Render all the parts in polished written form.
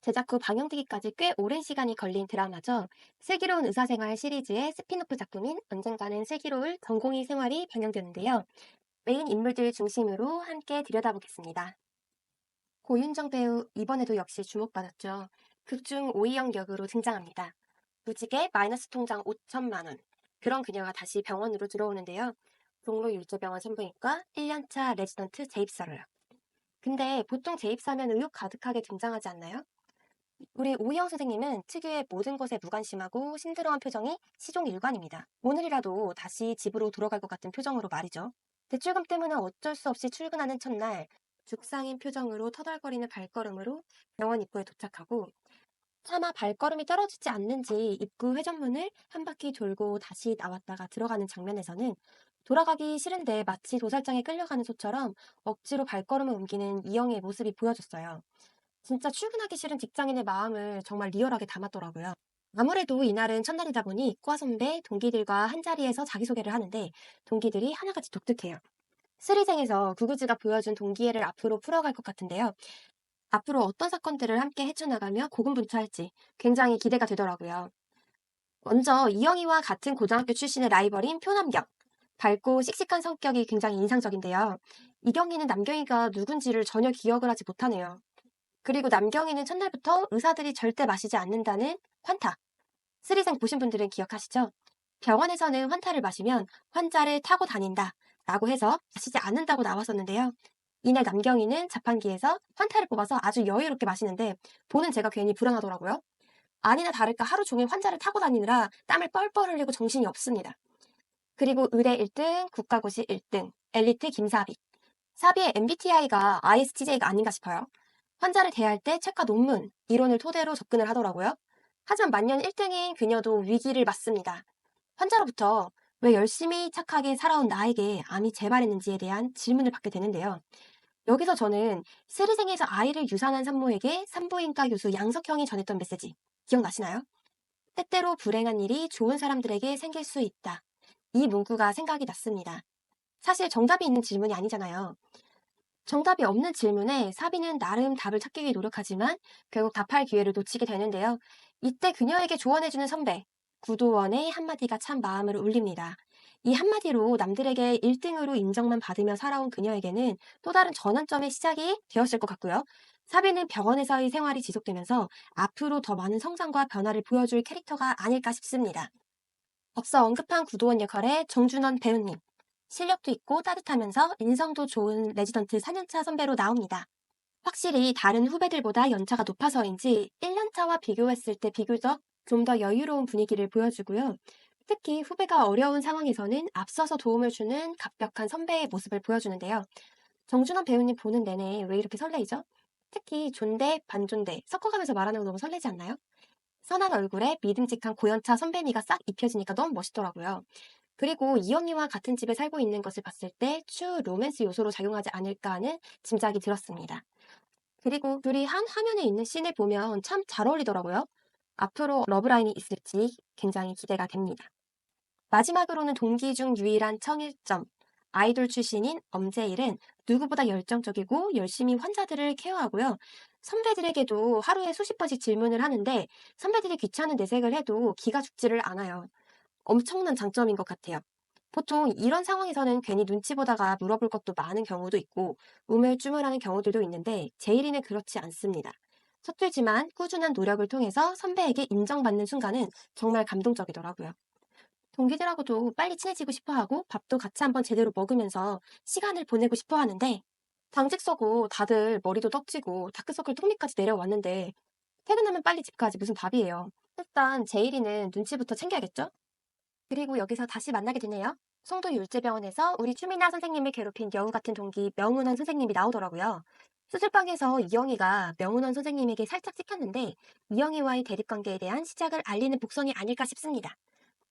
제작 후 방영되기까지 꽤 오랜 시간이 걸린 드라마죠. 슬기로운 의사생활 시리즈의 스핀오프 작품인 언젠가는 슬기로울 전공의 생활이 방영되는데요. 메인 인물들 중심으로 함께 들여다보겠습니다. 고윤정 배우 이번에도 역시 주목받았죠. 극중 오이영 역으로 등장합니다. 무직의 마이너스 통장 5천만 원. 그런 그녀가 다시 병원으로 들어오는데요. 종로율제병원 산부인과 1년차 레지던트 재입사로요. 근데 보통 재입사면 의욕 가득하게 등장하지 않나요? 우리 오희영 선생님은 특유의 모든 것에 무관심하고 심드렁한 표정이 시종 일관입니다. 오늘이라도 다시 집으로 돌아갈 것 같은 표정으로 말이죠. 대출금 때문에 어쩔 수 없이 출근하는 첫날, 죽상인 표정으로 터덜거리는 발걸음으로 병원 입구에 도착하고 차마 발걸음이 떨어지지 않는지 입구 회전문을 한 바퀴 돌고 다시 나왔다가 들어가는 장면에서는 돌아가기 싫은데 마치 도살장에 끌려가는 소처럼 억지로 발걸음을 옮기는 이영의 모습이 보여졌어요. 진짜 출근하기 싫은 직장인의 마음을 정말 리얼하게 담았더라고요. 아무래도 이날은 첫날이다 보니 과 선배, 동기들과 한자리에서 자기소개를 하는데 동기들이 하나같이 독특해요. 스리생에서 구구즈가 보여준 동기애를 앞으로 풀어갈 것 같은데요. 앞으로 어떤 사건들을 함께 헤쳐나가며 고군분투할지 굉장히 기대가 되더라고요. 먼저 이영희와 같은 고등학교 출신의 라이벌인 표남경. 밝고 씩씩한 성격이 굉장히 인상적인데요. 이경희는 남경희가 누군지를 전혀 기억을 하지 못하네요. 그리고 남경희는 첫날부터 의사들이 절대 마시지 않는다는 환타. 스리생 보신 분들은 기억하시죠? 병원에서는 환타를 마시면 환자를 타고 다닌다 라고 해서 마시지 않는다고 나왔었는데요. 이날 남경희는 자판기에서 환타를 뽑아서 아주 여유롭게 마시는데 보는 제가 괜히 불안하더라고요. 아니나 다를까 하루 종일 환자를 타고 다니느라 땀을 뻘뻘 흘리고 정신이 없습니다. 그리고 의대 1등, 국가고시 1등, 엘리트 김사비. 사비의 MBTI가 ISTJ가 아닌가 싶어요. 환자를 대할 때 책과 논문, 이론을 토대로 접근을 하더라고요. 하지만 만년 1등인 그녀도 위기를 맞습니다. 환자로부터 왜 열심히 착하게 살아온 나에게 암이 재발했는지에 대한 질문을 받게 되는데요. 여기서 저는 세리생에서 아이를 유산한 산모에게 산부인과 교수 양석형이 전했던 메시지 기억나시나요? 때때로 불행한 일이 좋은 사람들에게 생길 수 있다. 이 문구가 생각이 났습니다. 사실 정답이 있는 질문이 아니잖아요. 정답이 없는 질문에 사비는 나름 답을 찾기 위해 노력하지만 결국 답할 기회를 놓치게 되는데요. 이때 그녀에게 조언해주는 선배, 구도원의 한마디가 참 마음을 울립니다. 이 한마디로 남들에게 1등으로 인정만 받으며 살아온 그녀에게는 또 다른 전환점의 시작이 되었을 것 같고요. 사비는 병원에서의 생활이 지속되면서 앞으로 더 많은 성장과 변화를 보여줄 캐릭터가 아닐까 싶습니다. 앞서 언급한 구도원 역할의 정준원 배우님. 실력도 있고 따뜻하면서 인성도 좋은 레지던트 4년차 선배로 나옵니다. 확실히 다른 후배들보다 연차가 높아서인지 1년차와 비교했을 때 비교적 좀 더 여유로운 분위기를 보여주고요. 특히 후배가 어려운 상황에서는 앞서서 도움을 주는 갑벽한 선배의 모습을 보여주는데요. 정준원 배우님 보는 내내 왜 이렇게 설레이죠? 특히 존대, 반존대 섞어가면서 말하는 거 너무 설레지 않나요? 선한 얼굴에 믿음직한 고연차 선배미가 싹 입혀지니까 너무 멋있더라고요. 그리고 이영희와 같은 집에 살고 있는 것을 봤을 때 추 로맨스 요소로 작용하지 않을까 하는 짐작이 들었습니다. 그리고 둘이 한 화면에 있는 씬을 보면 참 잘 어울리더라고요. 앞으로 러브라인이 있을지 굉장히 기대가 됩니다. 마지막으로는 동기 중 유일한 청일점. 아이돌 출신인 엄재일은 누구보다 열정적이고 열심히 환자들을 케어하고요. 선배들에게도 하루에 수십 번씩 질문을 하는데 선배들이 귀찮은 내색을 해도 기가 죽지를 않아요. 엄청난 장점인 것 같아요. 보통 이런 상황에서는 괜히 눈치 보다가 물어볼 것도 많은 경우도 있고 우물쭈물하는 경우들도 있는데 제일이는 그렇지 않습니다. 서툴지만 꾸준한 노력을 통해서 선배에게 인정받는 순간은 정말 감동적이더라고요. 동기들하고도 빨리 친해지고 싶어 하고 밥도 같이 한번 제대로 먹으면서 시간을 보내고 싶어 하는데 당직 서고 다들 머리도 떡지고 다크서클 턱밑까지 내려왔는데 퇴근하면 빨리 집 가지 무슨 답이에요. 일단 제일이는 눈치부터 챙겨야겠죠? 그리고 여기서 다시 만나게 되네요. 송도 율제병원에서 우리 추미나 선생님을 괴롭힌 여우 같은 동기 명은원 선생님이 나오더라고요. 수술방에서 이영희가 명은원 선생님에게 살짝 찍혔는데 이영희와의 대립관계에 대한 시작을 알리는 복선이 아닐까 싶습니다.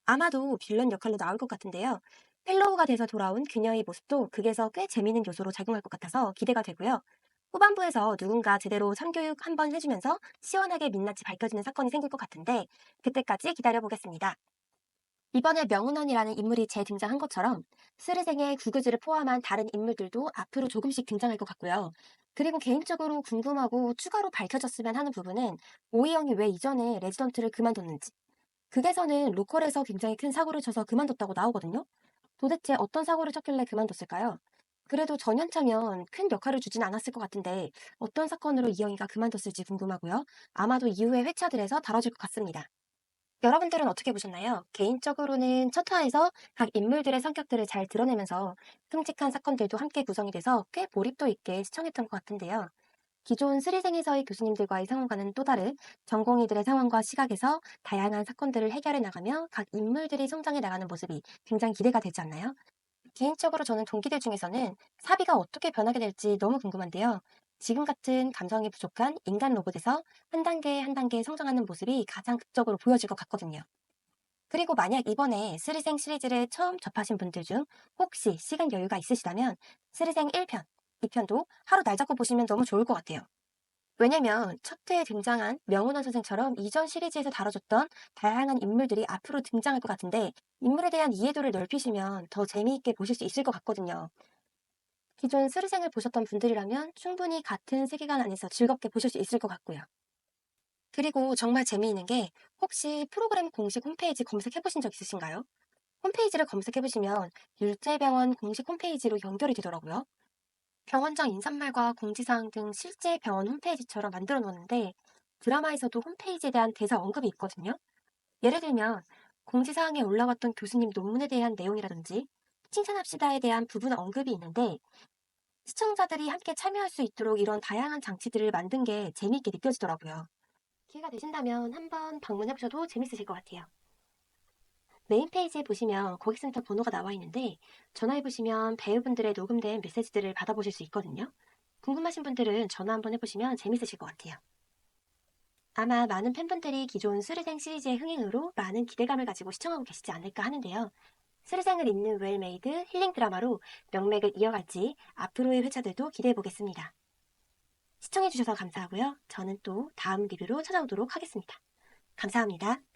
아마도 빌런 역할로 나올 것 같은데요. 펠로우가 돼서 돌아온 그녀의 모습도 극에서 꽤 재미있는 요소로 작용할 것 같아서 기대가 되고요. 후반부에서 누군가 제대로 참교육 한번 해주면서 시원하게 민낯이 밝혀지는 사건이 생길 것 같은데 그때까지 기다려보겠습니다. 이번에 명운원이라는 인물이 재등장한 것처럼 스르생의 구그즈를 포함한 다른 인물들도 앞으로 조금씩 등장할 것 같고요. 그리고 개인적으로 궁금하고 추가로 밝혀졌으면 하는 부분은 오이영이 왜 이전에 레지던트를 그만뒀는지. 극에서는 로컬에서 굉장히 큰 사고를 쳐서 그만뒀다고 나오거든요. 도대체 어떤 사고를 쳤길래 그만뒀을까요? 그래도 전연차면 큰 역할을 주진 않았을 것 같은데 어떤 사건으로 이영희가 그만뒀을지 궁금하고요. 아마도 이후의 회차들에서 다뤄질 것 같습니다. 여러분들은 어떻게 보셨나요? 개인적으로는 첫 화에서 각 인물들의 성격들을 잘 드러내면서 끔찍한 사건들도 함께 구성이 돼서 꽤 몰입도 있게 시청했던 것 같은데요. 기존 스리생에서의 교수님들과의 상황과는 또 다른 전공의들의 상황과 시각에서 다양한 사건들을 해결해 나가며 각 인물들이 성장해 나가는 모습이 굉장히 기대가 되지 않나요? 개인적으로 저는 동기들 중에서는 사비가 어떻게 변하게 될지 너무 궁금한데요. 지금 같은 감성이 부족한 인간 로봇에서 한 단계 한 단계 성장하는 모습이 가장 극적으로 보여질 것 같거든요. 그리고 만약 이번에 스리생 시리즈를 처음 접하신 분들 중 혹시 시간 여유가 있으시다면 스리생 1편, 2편도 하루 날 잡고 보시면 너무 좋을 것 같아요. 왜냐면 첫 회에 등장한 명훈원 선생처럼 이전 시리즈에서 다뤄졌던 다양한 인물들이 앞으로 등장할 것 같은데 인물에 대한 이해도를 넓히시면 더 재미있게 보실 수 있을 것 같거든요. 기존 스리생을 보셨던 분들이라면 충분히 같은 세계관 안에서 즐겁게 보실 수 있을 것 같고요. 그리고 정말 재미있는 게 혹시 프로그램 공식 홈페이지 검색해 보신 적 있으신가요? 홈페이지를 검색해 보시면 율제병원 공식 홈페이지로 연결이 되더라고요. 병원장 인사말과 공지사항 등 실제 병원 홈페이지처럼 만들어 놓았는데 드라마에서도 홈페이지에 대한 대사 언급이 있거든요. 예를 들면 공지사항에 올라왔던 교수님 논문에 대한 내용이라든지 칭찬합시다에 대한 부분 언급이 있는데 시청자들이 함께 참여할 수 있도록 이런 다양한 장치들을 만든 게 재미있게 느껴지더라고요. 기회가 되신다면 한번 방문해 보셔도 재밌으실 것 같아요. 메인 페이지에 보시면 고객센터 번호가 나와 있는데 전화해 보시면 배우분들의 녹음된 메시지들을 받아보실 수 있거든요. 궁금하신 분들은 전화 한번 해보시면 재밌으실 것 같아요. 아마 많은 팬분들이 기존 스르생 시리즈의 흥행으로 많은 기대감을 가지고 시청하고 계시지 않을까 하는데요. 스르생을 잇는 웰메이드 힐링 드라마로 명맥을 이어갈지 앞으로의 회차들도 기대해 보겠습니다. 시청해주셔서 감사하고요. 저는 또 다음 리뷰로 찾아오도록 하겠습니다. 감사합니다.